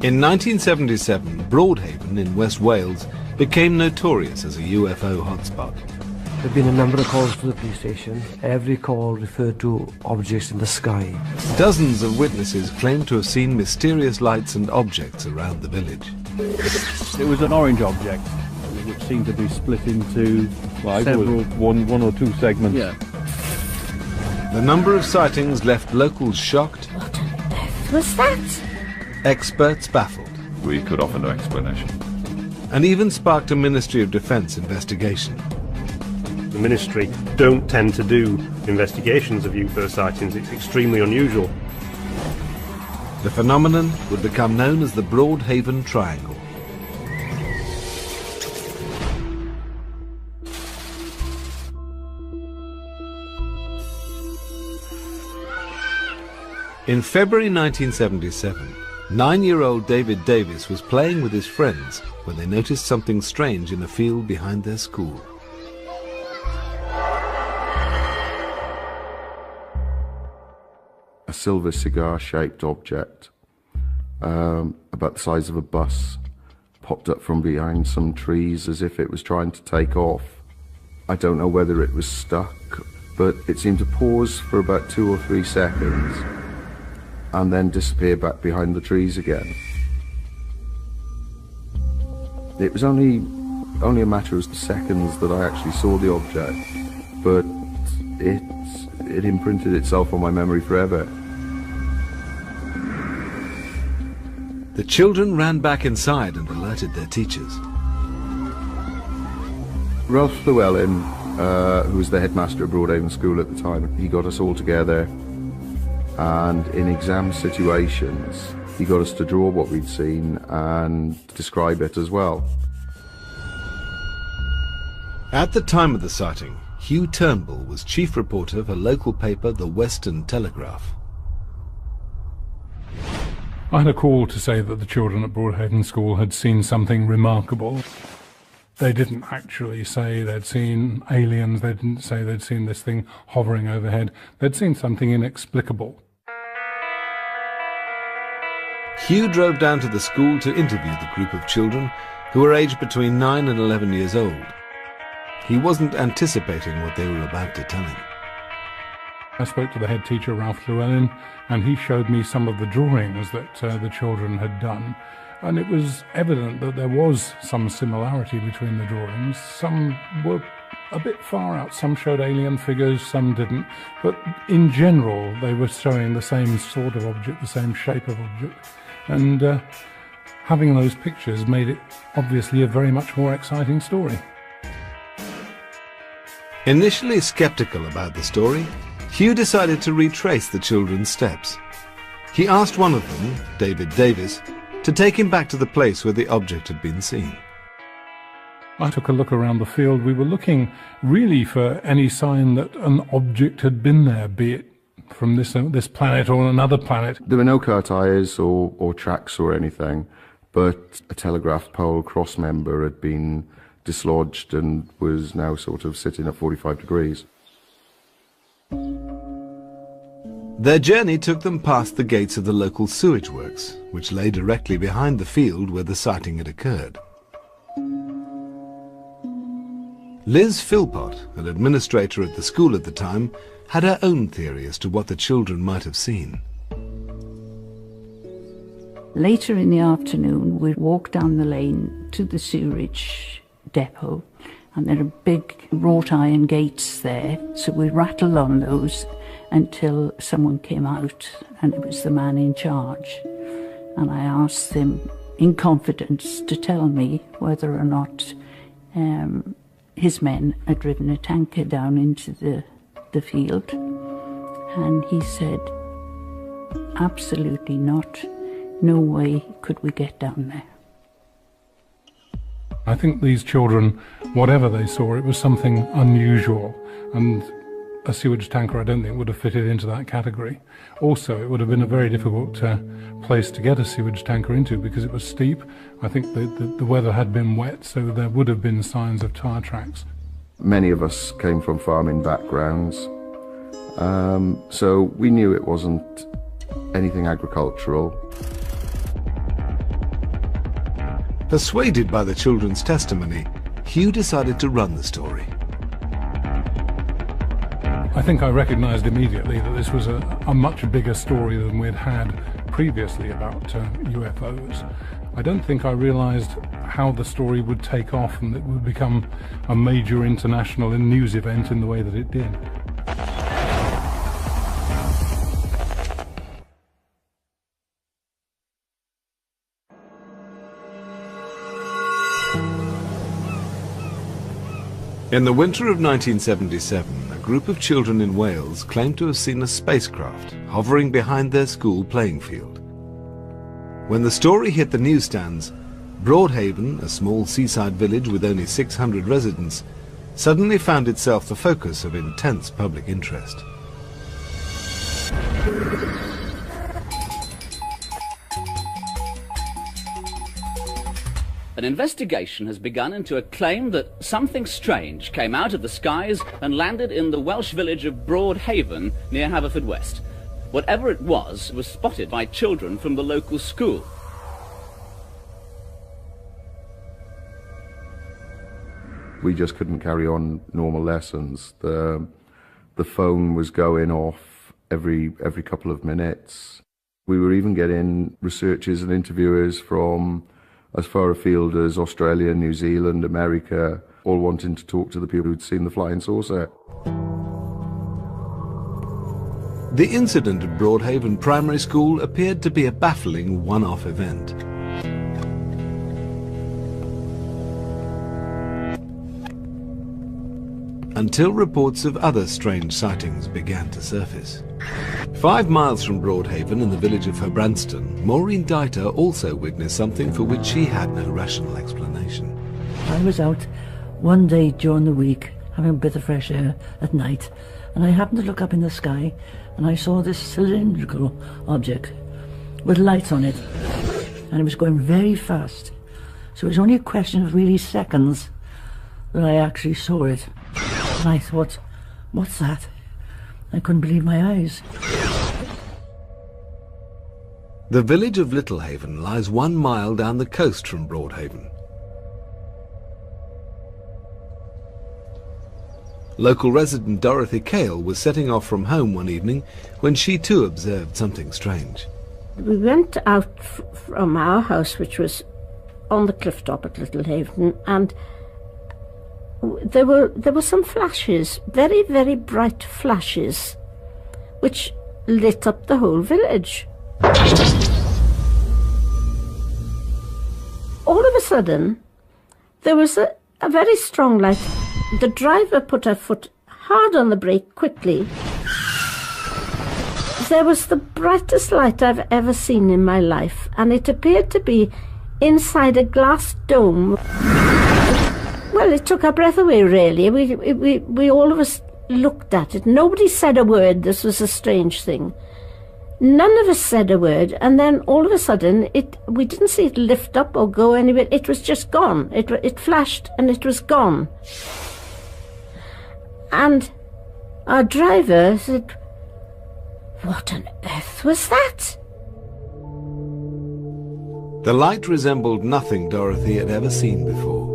In 1977, Broadhaven in West Wales became notorious as a UFO hotspot. There have been a number of calls to the police station. Every call referred to objects in the sky. Dozens of witnesses claimed to have seen mysterious lights and objects around the village. It was an orange object, which seemed to be split into several... one or two segments. Yeah. The number of sightings left locals shocked. What on earth was that? Experts baffled. We could offer no explanation. And even sparked a Ministry of Defence investigation. The Ministry don't tend to do investigations of UFO sightings. It's extremely unusual. The phenomenon would become known as the Broadhaven Triangle. In February 1977, 9-year-old David Davis was playing with his friends when they noticed something strange in a field behind their school. A silver cigar-shaped object, about the size of a bus, popped up from behind some trees as if it was trying to take off. I don't know whether it was stuck, but it seemed to pause for about 2 or 3 seconds and then disappear back behind the trees again. It was only a matter of seconds that I actually saw the object, but it imprinted itself on my memory forever. The children ran back inside and alerted their teachers. Ralph Llewellyn, who was the headmaster at Broadhaven School at the time, he got us all together, and in exam situations he got us to draw what we'd seen and describe it as well. At the time of the sighting, Hugh Turnbull was chief reporter for local paper The Western Telegraph. I had a call to say that the children at Broadhaven School had seen something remarkable. They didn't actually say they'd seen aliens, they didn't say they'd seen this thing hovering overhead. They'd seen something inexplicable. Hugh drove down to the school to interview the group of children who were aged between 9 and 11 years old. He wasn't anticipating what they were about to tell him. I spoke to the head teacher, Ralph Llewellyn, and he showed me some of the drawings that the children had done. And it was evident that there was some similarity between the drawings. Some were a bit far out. Some showed alien figures, some didn't. But in general, they were showing the same sort of object, the same shape of object. And having those pictures made it obviously a very much more exciting story. Initially skeptical about the story, Hugh decided to retrace the children's steps. He asked one of them, David Davis, to take him back to the place where the object had been seen. I took a look around the field. We were looking really for any sign that an object had been there, be it from this planet or another planet. There were no car tyres or tracks or anything, but a telegraph pole cross member had been dislodged and was now sort of sitting at 45 degrees. Their journey took them past the gates of the local sewage works, which lay directly behind the field where the sighting had occurred. Liz Philpott, an administrator at the school at the time, had her own theory as to what the children might have seen. Later in the afternoon, we walked down the lane to the sewerage depot, and there are big wrought iron gates there, so we rattled on those until someone came out, and it was the man in charge. And I asked him in confidence to tell me whether or not his men had driven a tanker down into the field. And he said, absolutely not. No way could we get down there. I think these children, whatever they saw, it was something unusual, and a sewage tanker I don't think would have fitted into that category. Also, it would have been a very difficult place to get a sewage tanker into because it was steep. I think the weather had been wet, so there would have been signs of tyre tracks. Many of us came from farming backgrounds, so we knew it wasn't anything agricultural. Persuaded by the children's testimony, Hugh decided to run the story. I think I recognised immediately that this was a much bigger story than we'd had previously about UFOs. I don't think I realised how the story would take off and it would become a major international news event in the way that it did. In the winter of 1977, a group of children in Wales claimed to have seen a spacecraft hovering behind their school playing field. When the story hit the newsstands, Broadhaven, a small seaside village with only 600 residents, suddenly found itself the focus of intense public interest. An investigation has begun into a claim that something strange came out of the skies and landed in the Welsh village of Broadhaven near Haverfordwest. Whatever it was spotted by children from the local school. We just couldn't carry on normal lessons. The phone was going off every couple of minutes. We were even getting researchers and interviewers from as far afield as Australia, New Zealand, America, all wanting to talk to the people who'd seen the flying saucer. The incident at Broadhaven Primary School appeared to be a baffling one-off event. Until reports of other strange sightings began to surface. 5 miles from Broadhaven in the village of Herbranston, Maureen Deiter also witnessed something for which she had no rational explanation. I was out one day during the week having a bit of fresh air at night, and I happened to look up in the sky and I saw this cylindrical object with lights on it, and it was going very fast. So it was only a question of really seconds that I actually saw it. And I thought, what's that? I couldn't believe my eyes. The village of Littlehaven lies 1 mile down the coast from Broadhaven. Local resident Dorothy Cale was setting off from home one evening when she too observed something strange. We went out from our house, which was on the cliff top at Littlehaven, and there were some flashes, very, very bright flashes, which lit up the whole village. All of a sudden, there was a very strong light. The driver put her foot hard on the brake quickly. There was the brightest light I've ever seen in my life, and it appeared to be inside a glass dome. Well, it took our breath away, really. We all of us looked at it. Nobody said a word. This was a strange thing. None of us said a word, and then all of a sudden, we didn't see it lift up or go anywhere. It was just gone. It flashed, and it was gone. And our driver said, "What on earth was that?" The light resembled nothing Dorothy had ever seen before.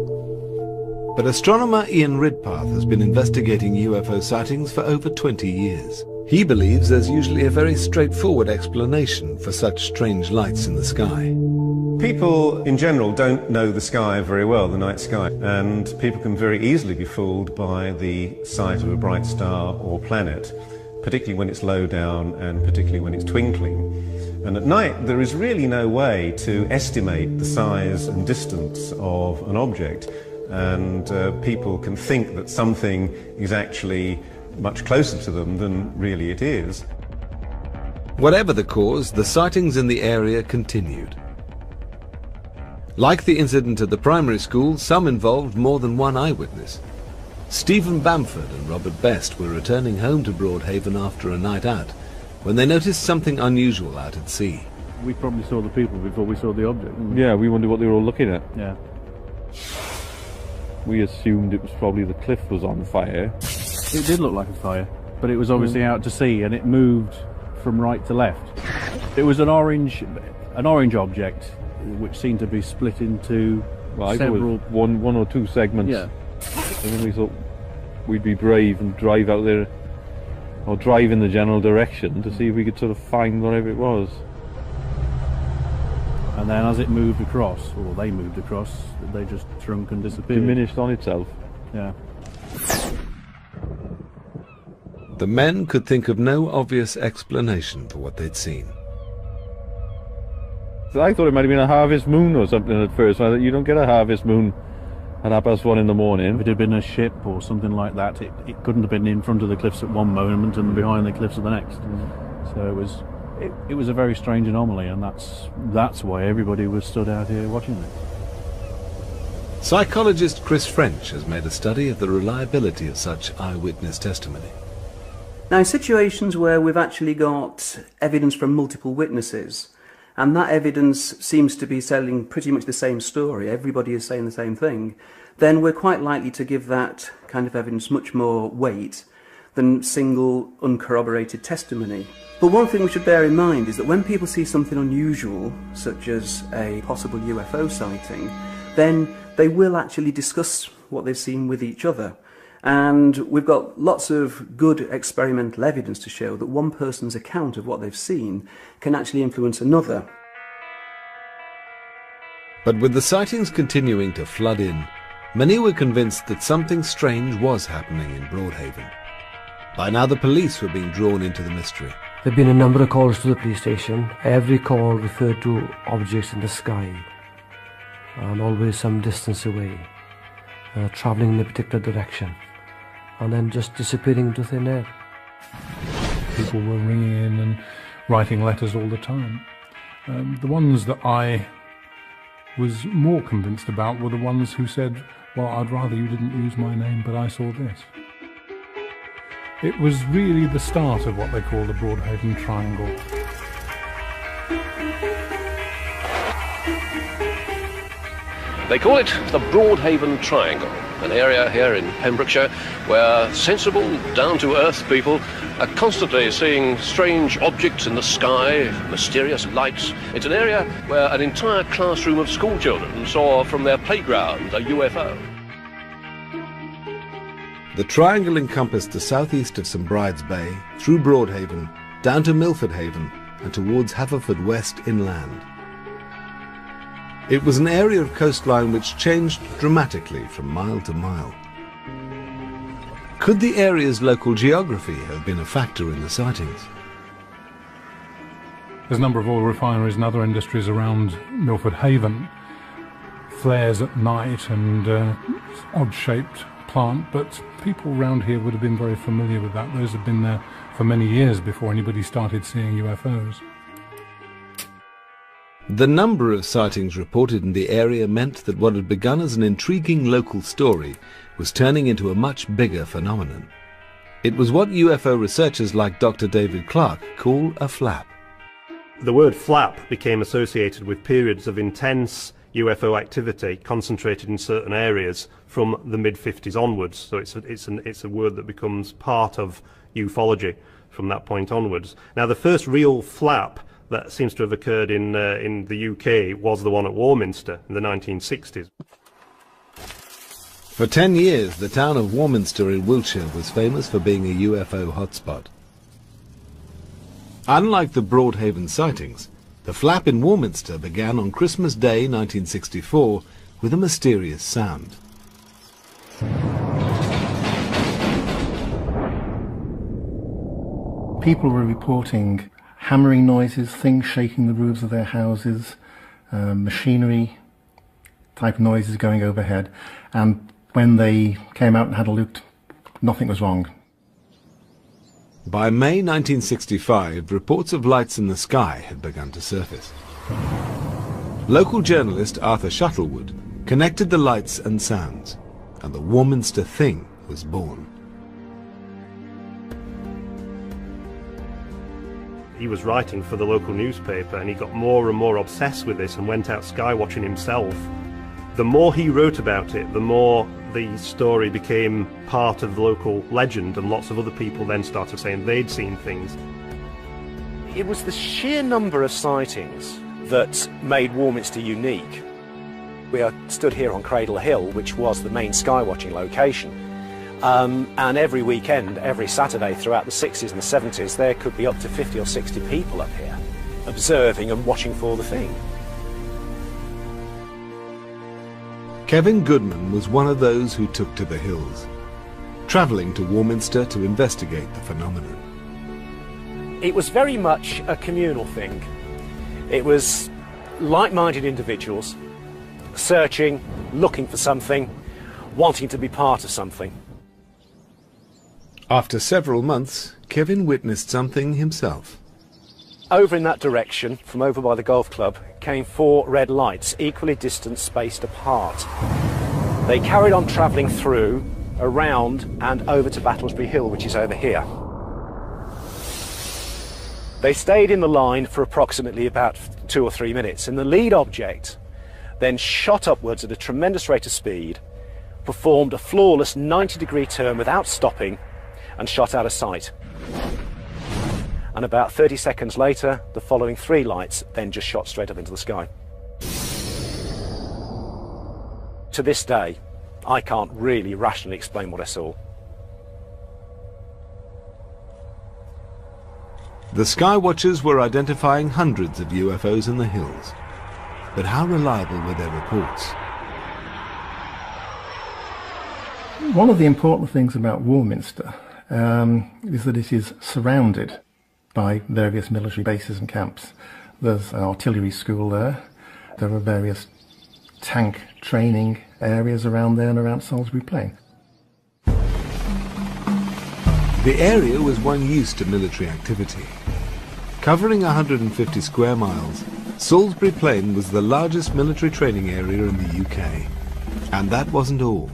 But astronomer Ian Ridpath has been investigating UFO sightings for over 20 years. He believes there's usually a very straightforward explanation for such strange lights in the sky. People in general don't know the sky very well, the night sky, and people can very easily be fooled by the sight of a bright star or planet, particularly when it's low down and particularly when it's twinkling. And at night there is really no way to estimate the size and distance of an object, and people can think that something is actually much closer to them than really it is. Whatever the cause, the sightings in the area continued. Like the incident at the primary school, some involved more than one eyewitness. Stephen Bamford and Robert Best were returning home to Broadhaven after a night out when they noticed something unusual out at sea. We probably saw the people before we saw the object. Yeah, we wondered what they were all looking at. Yeah. We assumed it was probably the cliff was on fire. It did look like a fire, but it was obviously out to sea, and it moved from right to left. It was an orange object. which seemed to be split into Well, I thought it several... was one or two segments. Yeah. And then we thought we'd be brave and drive out there, or drive in the general direction to see if we could sort of find whatever it was. And then as it moved across, or they moved across, they just shrunk and disappeared. Diminished on itself. Yeah. The men could think of no obvious explanation for what they'd seen. So I thought it might have been a harvest moon or something at first. I thought, you don't get a harvest moon at 1:30 in the morning. If it had been a ship or something like that, it couldn't have been in front of the cliffs at one moment and behind the cliffs at the next. So it was a very strange anomaly, and that's why everybody was stood out here watching it. Psychologist Chris French has made a study of the reliability of such eyewitness testimony. Now, in situations where we've actually got evidence from multiple witnesses, and that evidence seems to be telling pretty much the same story, everybody is saying the same thing, then we're quite likely to give that kind of evidence much more weight than single uncorroborated testimony. But one thing we should bear in mind is that when people see something unusual, such as a possible UFO sighting, then they will actually discuss what they've seen with each other. And we've got lots of good experimental evidence to show that one person's account of what they've seen can actually influence another. But with the sightings continuing to flood in, many were convinced that something strange was happening in Broadhaven. By now the police were being drawn into the mystery. There have been a number of calls to the police station. Every call referred to objects in the sky, and always some distance away, travelling in a particular direction, and then just disappearing into thin air. People were ringing in and writing letters all the time. The ones that I was more convinced about were the ones who said, well, I'd rather you didn't use my name, but I saw this. It was really the start of what they call the Broadhaven Triangle. They call it the Broadhaven Triangle, an area here in Pembrokeshire where sensible, down-to-earth people are constantly seeing strange objects in the sky, mysterious lights. It's an area where an entire classroom of schoolchildren saw from their playground a UFO. The triangle encompassed the southeast of St Bride's Bay, through Broadhaven, down to Milford Haven, and towards Haverfordwest inland. It was an area of coastline which changed dramatically from mile to mile. Could the area's local geography have been a factor in the sightings? There's a number of oil refineries and other industries around Milford Haven. Flares at night and odd-shaped plant, but people around here would have been very familiar with that. Those had been there for many years before anybody started seeing UFOs. The number of sightings reported in the area meant that what had begun as an intriguing local story was turning into a much bigger phenomenon. It was what UFO researchers like Dr. David Clark call a flap. The word flap became associated with periods of intense UFO activity concentrated in certain areas from the mid-50s onwards. So it's a word that becomes part of ufology from that point onwards. Now, the first real flap that seems to have occurred in the UK was the one at Warminster in the 1960s. For 10 years, the town of Warminster in Wiltshire was famous for being a UFO hotspot. Unlike the Broadhaven sightings, the flap in Warminster began on Christmas Day 1964 with a mysterious sound. People were reporting hammering noises, things shaking the roofs of their houses, machinery type noises going overhead, and when they came out and had a look, nothing was wrong. By May 1965, reports of lights in the sky had begun to surface. Local journalist Arthur Shuttlewood connected the lights and sounds, and the Warminster Thing was born. He was writing for the local newspaper, and he got more and more obsessed with this and went out skywatching himself. The more he wrote about it, the more the story became part of the local legend, and lots of other people then started saying they'd seen things. It was the sheer number of sightings that made Warminster unique. We are stood here on Cradle Hill, which was the main skywatching location. And every weekend, every Saturday throughout the 60s and the 70s, there could be up to 50 or 60 people up here, observing and watching for the thing. Kevin Goodman was one of those who took to the hills, travelling to Warminster to investigate the phenomenon. It was very much a communal thing. It was like-minded individuals searching, looking for something, wanting to be part of something. After several months, Kevin witnessed something himself. Over in that direction, from over by the golf club, came 4 red lights, equally distant, spaced apart. They carried on travelling through, around and over to Battlesbury Hill, which is over here. They stayed in the line for approximately about 2 or 3 minutes, and the lead object then shot upwards at a tremendous rate of speed, performed a flawless 90-degree turn without stopping, and shot out of sight. And about 30 seconds later, the following 3 lights then just shot straight up into the sky. To this day, I can't really rationally explain what I saw. The skywatchers were identifying hundreds of UFOs in the hills. But how reliable were their reports? One of the important things about Warminster is that it is surrounded by various military bases and camps. There's an artillery school there. There are various tank training areas around there and around Salisbury Plain. The area was one used to military activity. Covering 150 square miles, Salisbury Plain was the largest military training area in the UK. And that wasn't all.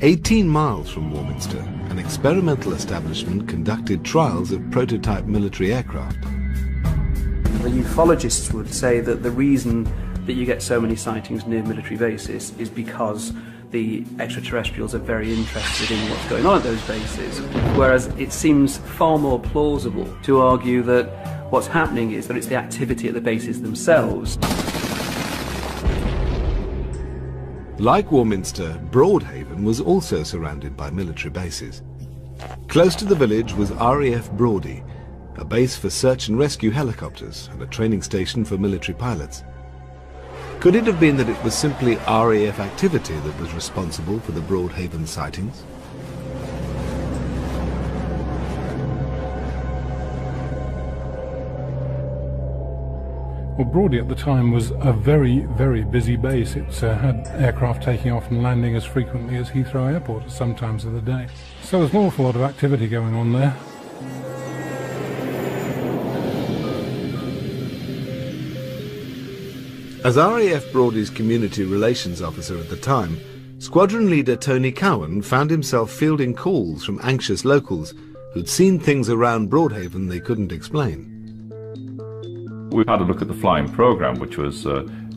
18 miles from Warminster, an experimental establishment conducted trials of prototype military aircraft. The ufologists would say that the reason that you get so many sightings near military bases is because the extraterrestrials are very interested in what's going on at those bases, whereas it seems far more plausible to argue that what's happening is that it's the activity at the bases themselves. Like Warminster, Broadhaven was also surrounded by military bases. Close to the village was RAF Brawdy, a base for search and rescue helicopters and a training station for military pilots. Could it have been that it was simply RAF activity that was responsible for the Broadhaven sightings? Well, Brawdy at the time was a very, very busy base. It had aircraft taking off and landing as frequently as Heathrow Airport at some times of the day. So there's an awful lot of activity going on there. As RAF Brawdy's community relations officer at the time, squadron leader Tony Cowan found himself fielding calls from anxious locals who'd seen things around Broadhaven they couldn't explain. We had a look at the flying programme, which was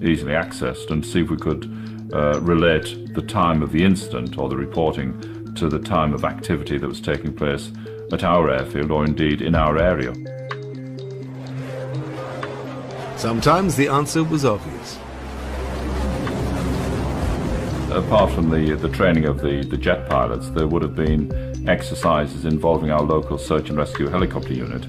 easily accessed, and see if we could relate the time of the incident or the reporting to the time of activity that was taking place at our airfield or indeed in our area. Sometimes the answer was obvious. Apart from the training of the jet pilots, there would have been exercises involving our local search and rescue helicopter unit,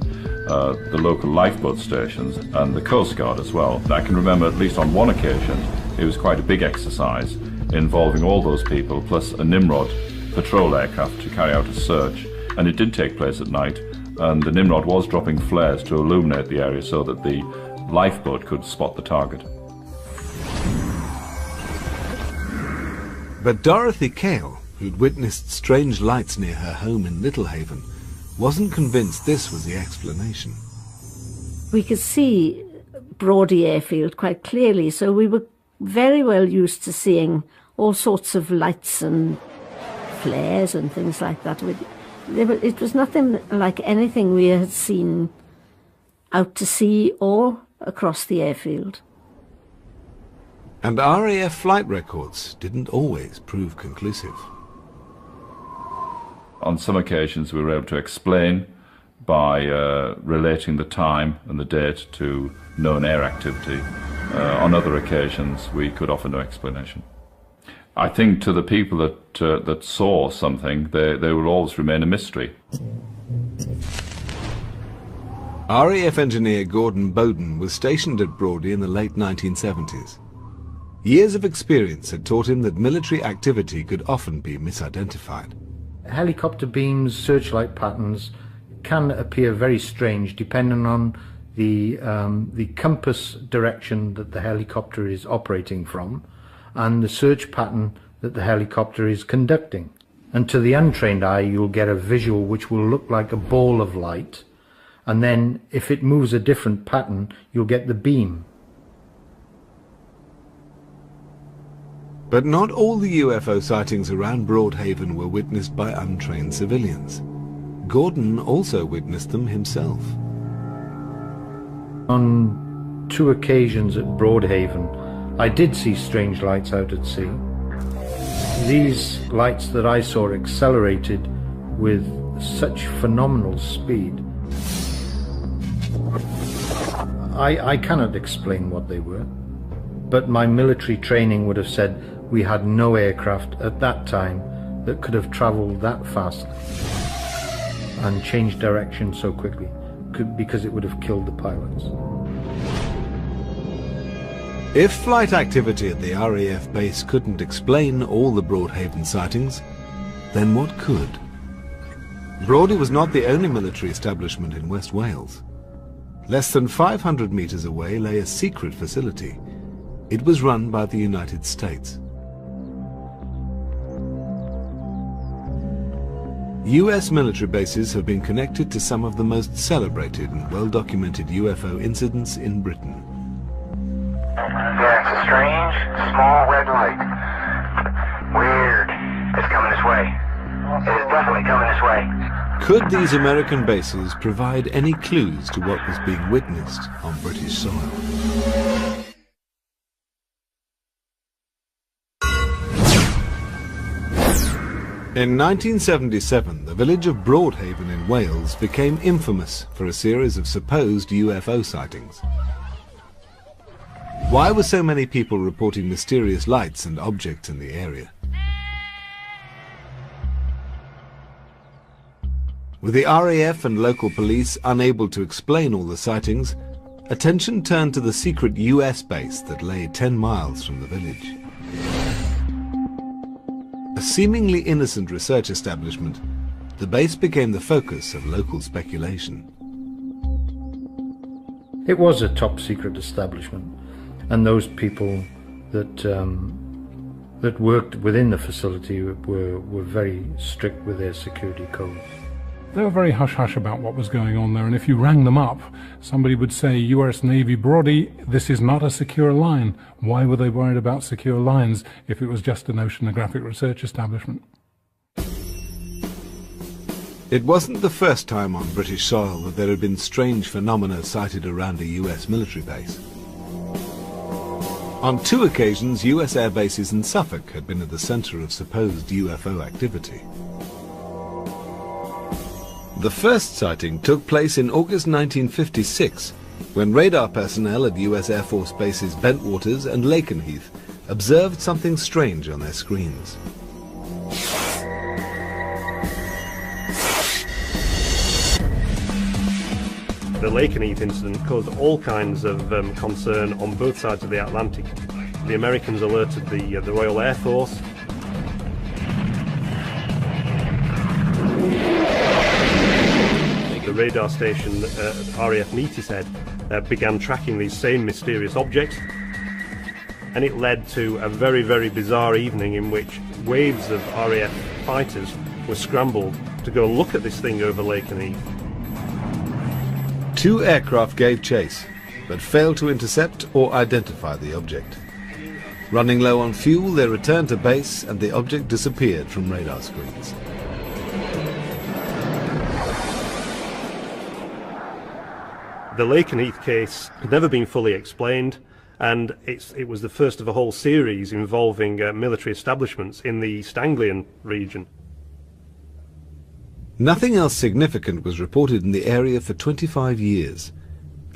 the local lifeboat stations and the Coast Guard as well. I can remember at least on one occasion it was quite a big exercise involving all those people plus a Nimrod patrol aircraft to carry out a search, and it did take place at night, and the Nimrod was dropping flares to illuminate the area so that the lifeboat could spot the target. But Dorothy Cale, who'd witnessed strange lights near her home in Littlehaven, wasn't convinced this was the explanation. We could see Brawdy Airfield quite clearly, so we were very well used to seeing all sorts of lights and flares and things like that. It was nothing like anything we had seen out to sea or across the airfield. And RAF flight records didn't always prove conclusive. On some occasions we were able to explain by relating the time and the date to known air activity. On other occasions, we could offer no explanation. I think to the people that saw something, they will always remain a mystery. RAF engineer Gordon Bowden was stationed at Brawdy in the late 1970s. Years of experience had taught him that military activity could often be misidentified. Helicopter beams, searchlight patterns can appear very strange depending on the compass direction that the helicopter is operating from and the search pattern that the helicopter is conducting. And to the untrained eye, you'll get a visual which will look like a ball of light, and then if it moves a different pattern, you'll get the beam. But not all the UFO sightings around Broadhaven were witnessed by untrained civilians. Gordon also witnessed them himself. On 2 occasions at Broadhaven, I did see strange lights out at sea. These lights that I saw accelerated with such phenomenal speed. I cannot explain what they were, but my military training would have said we had no aircraft at that time that could have travelled that fast and changed direction so quickly, because it would have killed the pilots. If flight activity at the RAF base couldn't explain all the Broadhaven sightings, then what could? Brawdy was not the only military establishment in West Wales. Less than 500 metres away lay a secret facility. It was run by the United States. US military bases have been connected to some of the most celebrated and well-documented UFO incidents in Britain. Yeah, it's a strange, small red light. Weird. It's coming this way. It is definitely coming this way. Could these American bases provide any clues to what was being witnessed on British soil? In 1977, the village of Broadhaven in Wales became infamous for a series of supposed UFO sightings. Why were so many people reporting mysterious lights and objects in the area? With the RAF and local police unable to explain all the sightings, attention turned to the secret US base that lay 10 miles from the village. A seemingly innocent research establishment, the base became the focus of local speculation. It was a top-secret establishment, and those people that that worked within the facility were very strict with their security codes. They were very hush-hush about what was going on there, and if you rang them up, somebody would say, US Navy Brawdy, this is not a secure line. Why were they worried about secure lines if it was just an oceanographic research establishment? It wasn't the first time on British soil that there had been strange phenomena sighted around a US military base. On 2 occasions, US air bases in Suffolk had been at the centre of supposed UFO activity. The first sighting took place in August 1956, when radar personnel at US Air Force bases Bentwaters and Lakenheath observed something strange on their screens. The Lakenheath incident caused all kinds of concern on both sides of the Atlantic. The Americans alerted the Royal Air Force. The radar station RAF Neatishead began tracking these same mysterious objects, and it led to a very, very bizarre evening in which waves of RAF fighters were scrambled to go and look at this thing over Lakenheath. 2 aircraft gave chase, but failed to intercept or identify the object. Running low on fuel, they returned to base and the object disappeared from radar screens. The Lakenheath case had never been fully explained, and it was the first of a whole series involving military establishments in the East Anglian region. Nothing else significant was reported in the area for 25 years,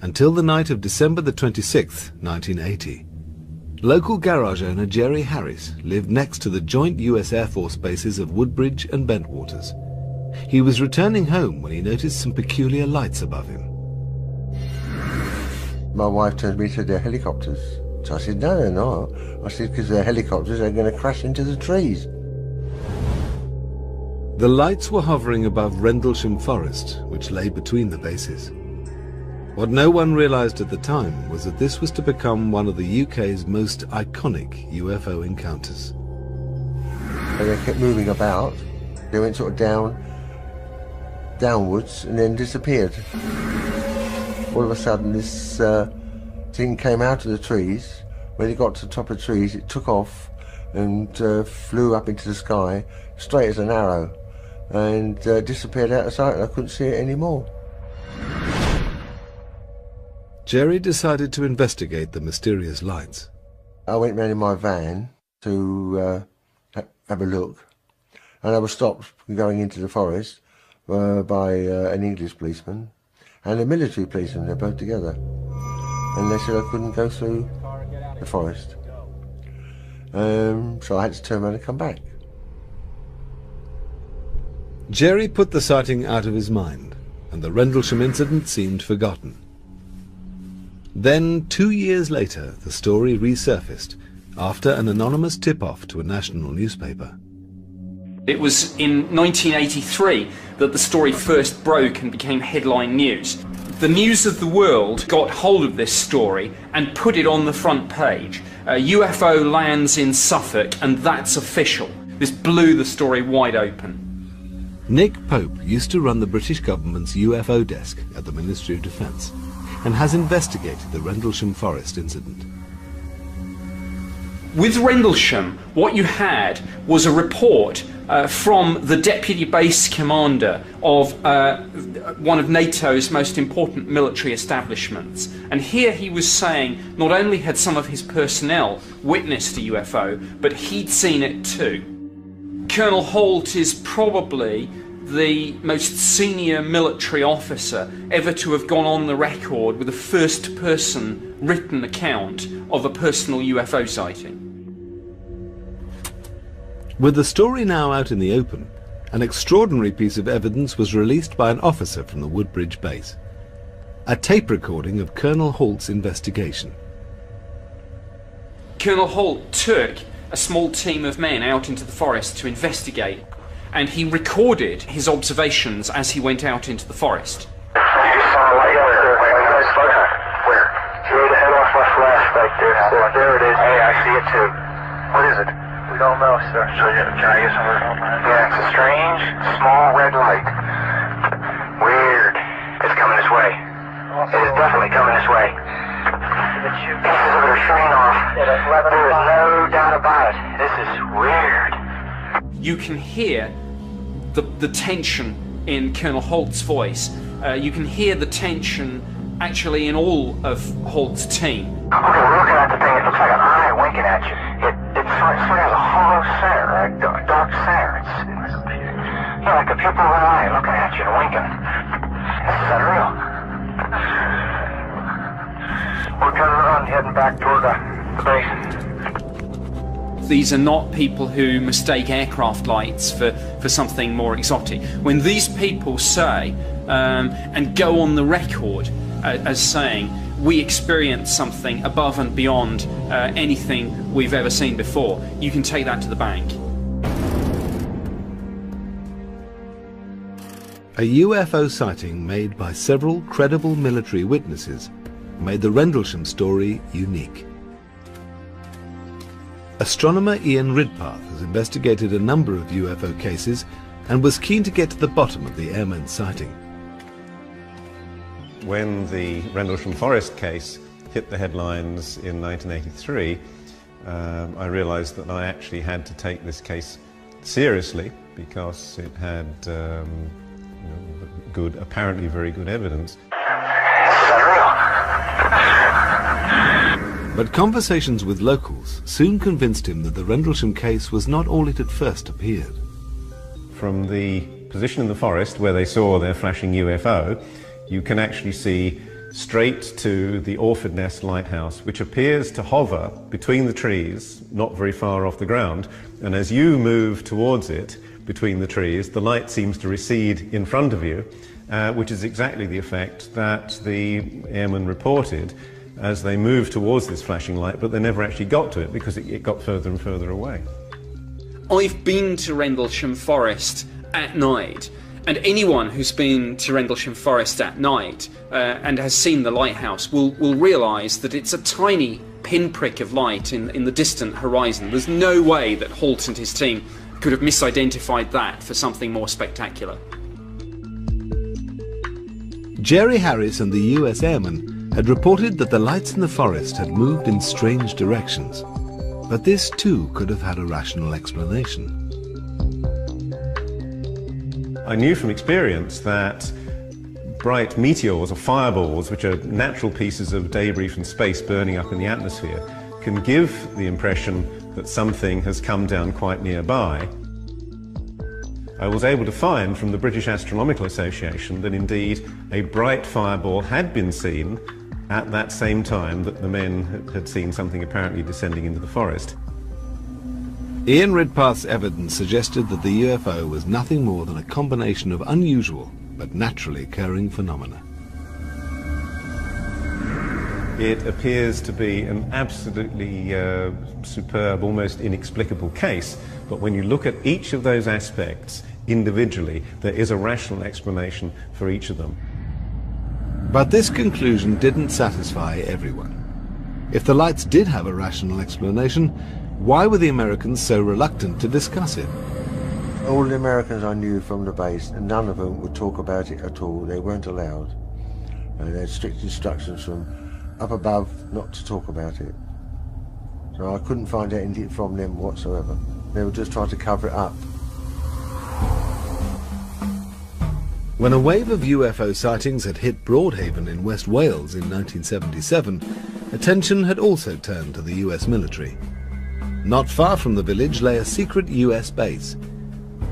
until the night of December the 26th, 1980. Local garage owner Jerry Harris lived next to the joint US Air Force bases of Woodbridge and Bentwaters. He was returning home when he noticed some peculiar lights above him. My wife turned to me and said, "They're helicopters." So I said, "No, they're not." I said, "Because they're helicopters, they're going to crash into the trees." The lights were hovering above Rendlesham Forest, which lay between the bases. What no one realized at the time was that this was to become one of the UK's most iconic UFO encounters. And they kept moving about. They went sort of downwards and then disappeared. All of a sudden this thing came out of the trees. When it got to the top of the trees, it took off and flew up into the sky, straight as an arrow, and disappeared out of sight, and I couldn't see it anymore. Jerry decided to investigate the mysterious lights. I went round in my van to have a look, and I was stopped from going into the forest by an English policeman and a military policeman. They're both together, and they said I couldn't go through the forest, so I had to turn around and come back. Jerry put the sighting out of his mind, and the Rendlesham incident seemed forgotten. Then, 2 years later, the story resurfaced after an anonymous tip-off to a national newspaper. It was in 1983 that the story first broke and became headline news. The News of the World got hold of this story and put it on the front page. A UFO lands in Suffolk, and that's official. This blew the story wide open. Nick Pope used to run the British government's UFO desk at the Ministry of Defence and has investigated the Rendlesham Forest incident. With Rendlesham, what you had was a report from the deputy base commander of one of NATO's most important military establishments. And here he was saying not only had some of his personnel witnessed a UFO, but he'd seen it too. Colonel Holt is probably the most senior military officer ever to have gone on the record with a first-person written account of a personal UFO sighting. With the story now out in the open, an extraordinary piece of evidence was released by an officer from the Woodbridge base. A tape recording of Colonel Holt's investigation. Colonel Holt took a small team of men out into the forest to investigate, and he recorded his observations as he went out into the forest. You saw a light where? Where? Straight ahead off my flashlight there. There it is. Hey, I see it too. What is it? We don't know, sir. So can I get some of it? Yeah, it's a strange, small red light. Weird. It's coming this way. It is definitely coming this way. Pieces of it are shooting off. There is no doubt about it. This is weird. You can hear the tension in Colonel Holt's voice. You can hear the tension actually in all of Holt's team. Okay, we're looking at the thing. It looks like an eye winking at you. It sort of has a hollow center, a dark center. It's like a pupil of an eye looking at you and winking. This is unreal. We're turning around, heading back toward the base. These are not people who mistake aircraft lights for something more exotic. When these people say, and go on the record as saying, we experienced something above and beyond anything we've ever seen before, you can take that to the bank. A UFO sighting made by several credible military witnesses made the Rendlesham story unique. Astronomer Ian Ridpath has investigated a number of UFO cases and was keen to get to the bottom of the airman sighting. When the Rendlesham Forest case hit the headlines in 1983, I realised that I actually had to take this case seriously because it had apparently very good evidence. But conversations with locals soon convinced him that the Rendlesham case was not all it had first appeared. From the position in the forest where they saw their flashing UFO, you can actually see straight to the Orford Nest lighthouse, which appears to hover between the trees, not very far off the ground. And as you move towards it, between the trees, the light seems to recede in front of you, which is exactly the effect that the airmen reported as they moved towards this flashing light, but they never actually got to it because it got further and further away. I've been to Rendlesham Forest at night, and anyone who's been to Rendlesham Forest at night and has seen the lighthouse will realise that it's a tiny pinprick of light in the distant horizon. There's no way that Holt and his team could have misidentified that for something more spectacular. Jerry Harris and the US airmen had reported that the lights in the forest had moved in strange directions, but this too could have had a rational explanation. I knew from experience that bright meteors or fireballs, which are natural pieces of debris from space burning up in the atmosphere, can give the impression that something has come down quite nearby. I was able to find from the British Astronomical Association that indeed a bright fireball had been seen at that same time that the men had seen something apparently descending into the forest. Ian Ridpath's evidence suggested that the UFO was nothing more than a combination of unusual but naturally occurring phenomena. It appears to be an absolutely superb, almost inexplicable case, but when you look at each of those aspects individually, there is a rational explanation for each of them. But this conclusion didn't satisfy everyone. If the lights did have a rational explanation, why were the Americans so reluctant to discuss it? All the Americans I knew from the base, and none of them would talk about it at all. They weren't allowed. They had strict instructions from up above not to talk about it. So I couldn't find anything from them whatsoever. They would just try to cover it up. When a wave of UFO sightings had hit Broadhaven in West Wales in 1977, attention had also turned to the US military. Not far from the village lay a secret US base.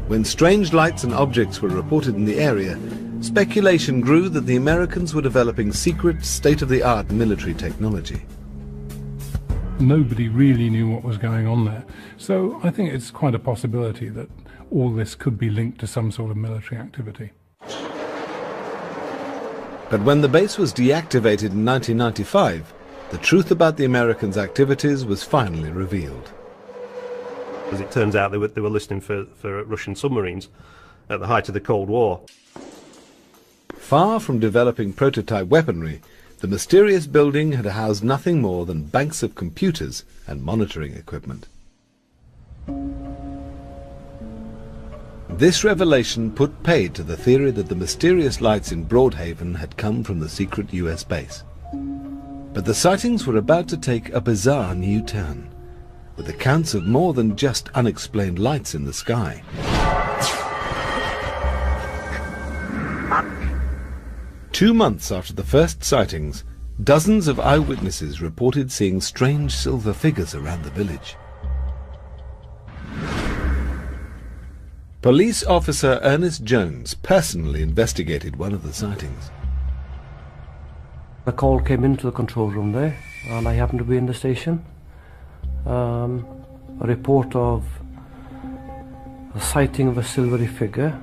When strange lights and objects were reported in the area, speculation grew that the Americans were developing secret, state-of-the-art military technology. Nobody really knew what was going on there. So I think it's quite a possibility that all this could be linked to some sort of military activity. But when the base was deactivated in 1995, the truth about the Americans' activities was finally revealed. As it turns out, they were listening for Russian submarines at the height of the Cold War. Far from developing prototype weaponry, the mysterious building had housed nothing more than banks of computers and monitoring equipment. This revelation put paid to the theory that the mysterious lights in Broadhaven had come from the secret US base. But the sightings were about to take a bizarre new turn, with accounts of more than just unexplained lights in the sky. 2 months after the first sightings, dozens of eyewitnesses reported seeing strange silver figures around the village. Police officer Ernest Jones personally investigated one of the sightings. A call came into the control room there, and I happened to be in the station. A report of a sighting of a silvery figure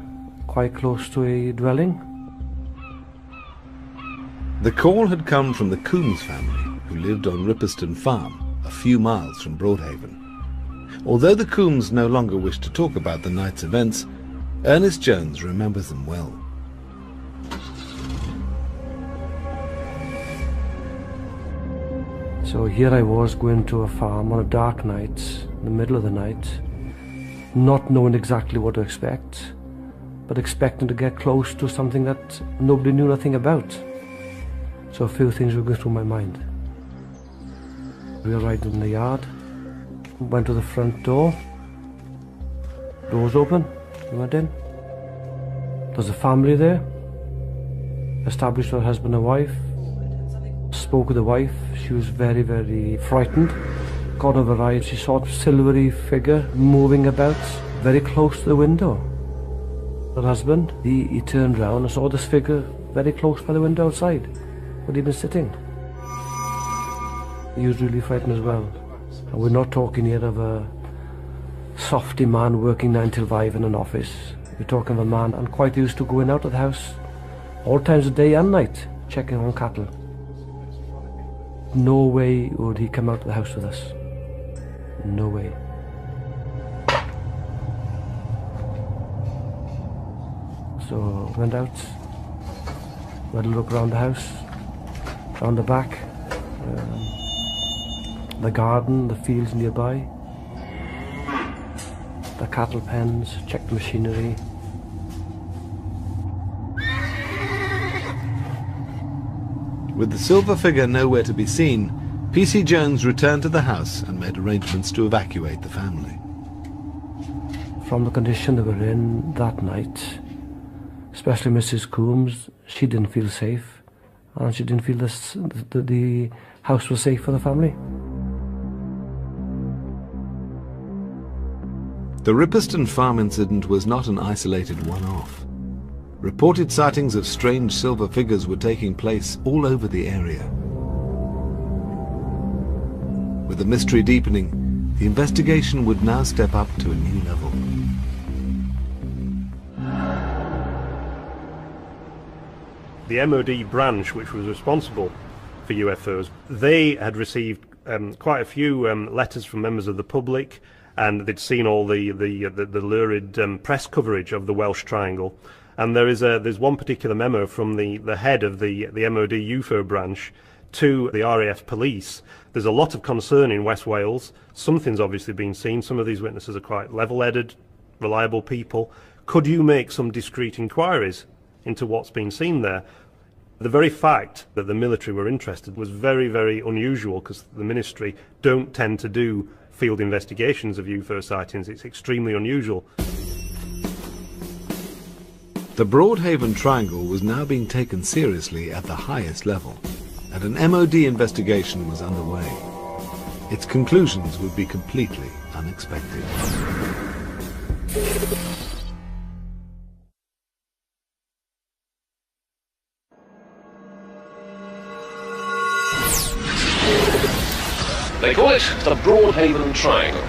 quite close to a dwelling. The call had come from the Coombs family, who lived on Ripperston Farm, a few miles from Broadhaven. Although the Coombs no longer wished to talk about the night's events, Ernest Jones remembers them well. So here I was going to a farm on a dark night, in the middle of the night, not knowing exactly what to expect, but expecting to get close to something that nobody knew nothing about. So a few things were going through my mind. We arrived in the yard, went to the front door, doors open, we went in. There's a family there, established her husband and wife, spoke with the wife. She was very, very frightened. Got over her eyes, she saw a silvery figure moving about very close to the window. Her husband, he turned round and saw this figure very close by the window outside, where he'd been sitting. He was really frightened as well. And we're not talking here of a softy man working 9 till 5 in an office. We're talking of a man and quite used to going out of the house all times of day and night, checking on cattle. No way would he come out of the house with us. No way. So went out, we had a look around the house, around the back, the garden, the fields nearby, the cattle pens, checked the machinery. With the silver figure nowhere to be seen, PC Jones returned to the house and made arrangements to evacuate the family. From the condition they were in that night, especially Mrs. Coombs, she didn't feel safe, and she didn't feel the house was safe for the family. The Ripperston farm incident was not an isolated one-off. Reported sightings of strange silver figures were taking place all over the area. With the mystery deepening, the investigation would now step up to a new level. The MOD branch, which was responsible for UFOs, they had received quite a few letters from members of the public, and they'd seen all the lurid press coverage of the Welsh Triangle. And there's one particular memo from the head of the MOD UFO branch to the RAF police. There's a lot of concern in West Wales. Something's obviously been seen. Some of these witnesses are quite level-headed, reliable people. Could you make some discreet inquiries into what's been seen there? The very fact that the military were interested was very, very unusual, because the ministry don't tend to do field investigations of UFO sightings. It's extremely unusual. The Broadhaven Triangle was now being taken seriously at the highest level, and an MOD investigation was underway. Its conclusions would be completely unexpected. They call it the Broadhaven Triangle.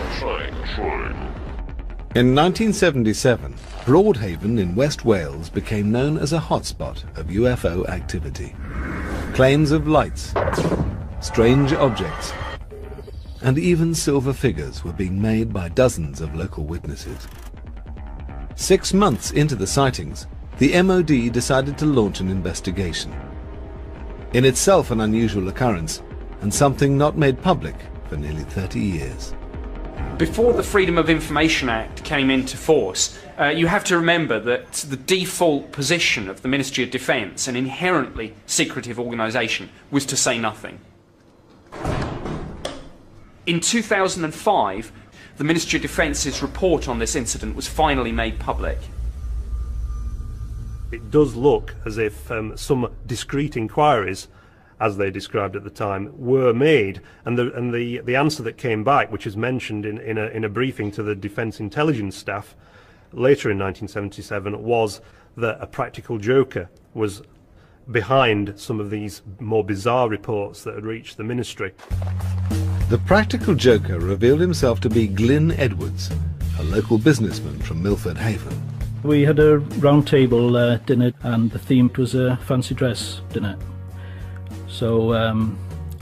In 1977, Broadhaven in West Wales became known as a hotspot of UFO activity. Claims of lights, strange objects, and even silver figures were being made by dozens of local witnesses. 6 months into the sightings, the MOD decided to launch an investigation. In itself an unusual occurrence, and something not made public for nearly 30 years. Before the Freedom of Information Act came into force, you have to remember that the default position of the Ministry of Defence, an inherently secretive organisation, was to say nothing. In 2005, the Ministry of Defence's report on this incident was finally made public. It does look as if some discreet inquiries, as they described at the time, were made, and the answer that came back, which is mentioned in a briefing to the Defence Intelligence staff later in 1977, was that a practical joker was behind some of these more bizarre reports that had reached the ministry. The practical joker revealed himself to be Glyn Edwards, a local businessman from Milford Haven. We had a round table dinner, and the theme was a fancy dress dinner. So,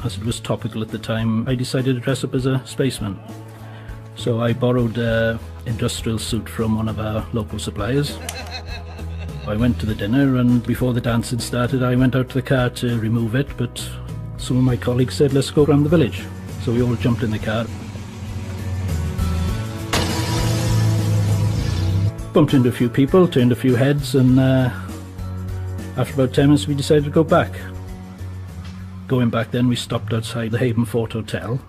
as it was topical at the time, I decided to dress up as a spaceman. So I borrowed an industrial suit from one of our local suppliers. I went to the dinner, and before the dance had started, I went out to the car to remove it, but some of my colleagues said, let's go around the village. So we all jumped in the car. Bumped into a few people, turned a few heads, and after about 10 minutes we decided to go back. Going back then, we stopped outside the Haven Fort Hotel.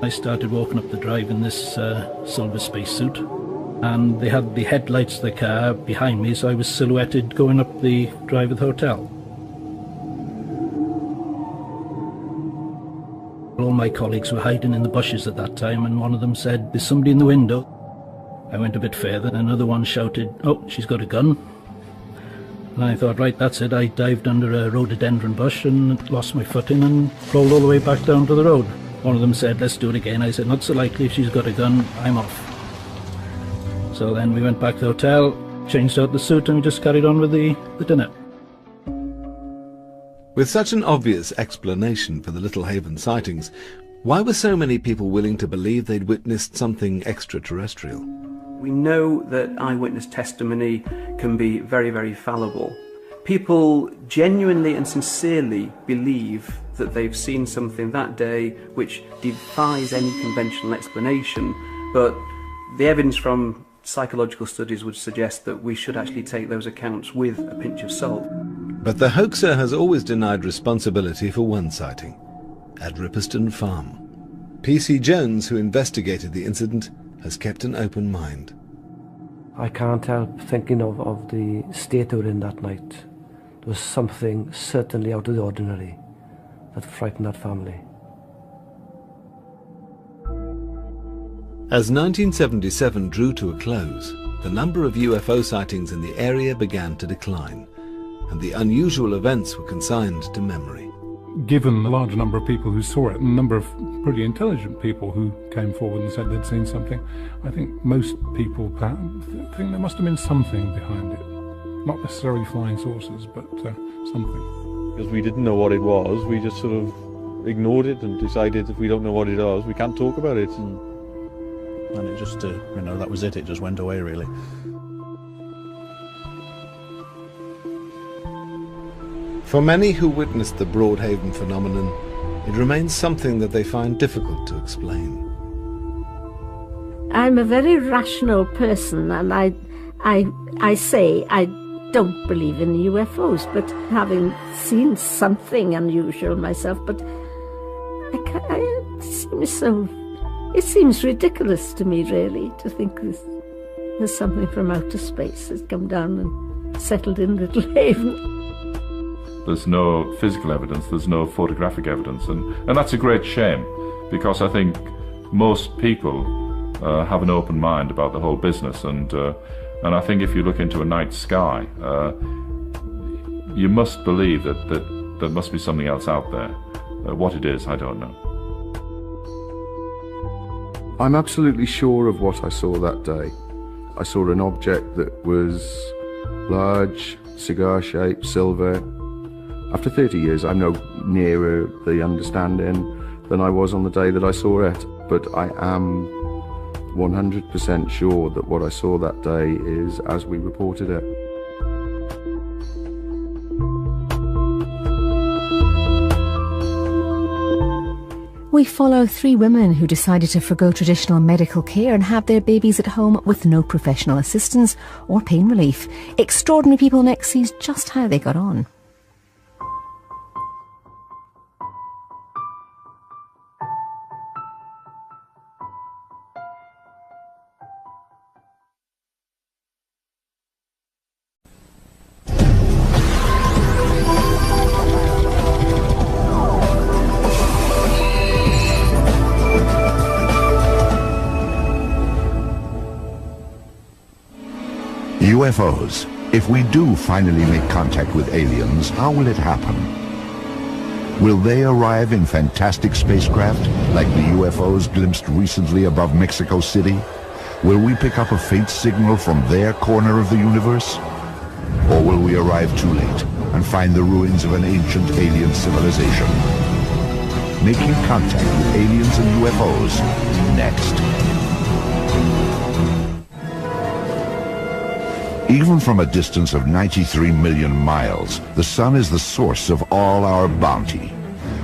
I started walking up the drive in this silver spacesuit, and they had the headlights of the car behind me, so I was silhouetted going up the drive of the hotel. All my colleagues were hiding in the bushes at that time, and one of them said, "There's somebody in the window." I went a bit further, and another one shouted, "Oh, she's got a gun." And I thought, right, that's it. I dived under a rhododendron bush and lost my footing and rolled all the way back down to the road. One of them said, "Let's do it again." I said, "Not so likely. If she's got a gun, I'm off." So then we went back to the hotel, changed out the suit, and we just carried on with the dinner. With such an obvious explanation for the Little Haven sightings, why were so many people willing to believe they'd witnessed something extraterrestrial? We know that eyewitness testimony can be very, very fallible. People genuinely and sincerely believe that they've seen something that day which defies any conventional explanation, but the evidence from psychological studies would suggest that we should actually take those accounts with a pinch of salt. But the hoaxer has always denied responsibility for one sighting, at Ripperston Farm. P.C. Jones, who investigated the incident, has kept an open mind. I can't help thinking of the state they were in that night. There was something certainly out of the ordinary that frightened that family. As 1977 drew to a close, the number of UFO sightings in the area began to decline, and the unusual events were consigned to memory. Given the large number of people who saw it and the number of pretty intelligent people who came forward and said they'd seen something, I think most people think there must have been something behind it. Not necessarily flying saucers, but something. Because we didn't know what it was, we just sort of ignored it and decided if we don't know what it was, we can't talk about it. And it just, that was it. It just went away, really. For many who witnessed the Broadhaven phenomenon, it remains something that they find difficult to explain. I'm a very rational person, and I say I don't believe in UFOs, but having seen something unusual myself, but it seems ridiculous to me, really, to think there's something from outer space that's come down and settled in Little Haven. There's no physical evidence, there's no photographic evidence, and that's a great shame, because I think most people have an open mind about the whole business, and I think if you look into a night sky, you must believe that there must be something else out there. What it is, I don't know. I'm absolutely sure of what I saw that day. I saw an object that was large, cigar-shaped, silver. After 30 years, I'm no nearer the understanding than I was on the day that I saw it. But I am 100% sure that what I saw that day is as we reported it. We follow 3 women who decided to forgo traditional medical care and have their babies at home with no professional assistance or pain relief. Extraordinary People Next sees just how they got on. UFOs. If we do finally make contact with aliens, how will it happen? Will they arrive in fantastic spacecraft, like the UFOs glimpsed recently above Mexico City? Will we pick up a faint signal from their corner of the universe? Or will we arrive too late and find the ruins of an ancient alien civilization? Making contact with aliens and UFOs, next. Even from a distance of 93 million miles, the sun is the source of all our bounty.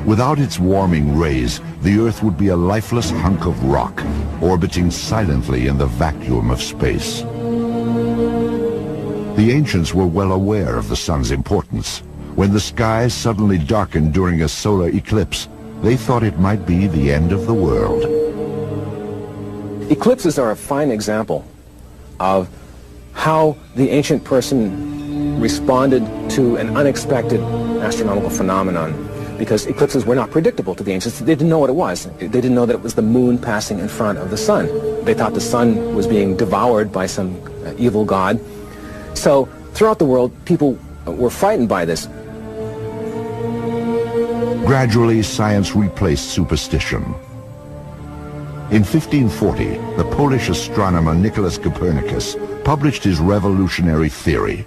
Without its warming rays, the Earth would be a lifeless hunk of rock, orbiting silently in the vacuum of space. The ancients were well aware of the sun's importance. When the skies suddenly darkened during a solar eclipse, they thought it might be the end of the world. Eclipses are a fine example of how the ancient person responded to an unexpected astronomical phenomenon. because eclipses were not predictable to the ancients. They didn't know what it was. They didn't know that it was the moon passing in front of the sun. They thought the sun was being devoured by some evil god. So throughout the world, people were frightened by this. Gradually, science replaced superstition. In 1540, the Polish astronomer Nicholas Copernicus published his revolutionary theory.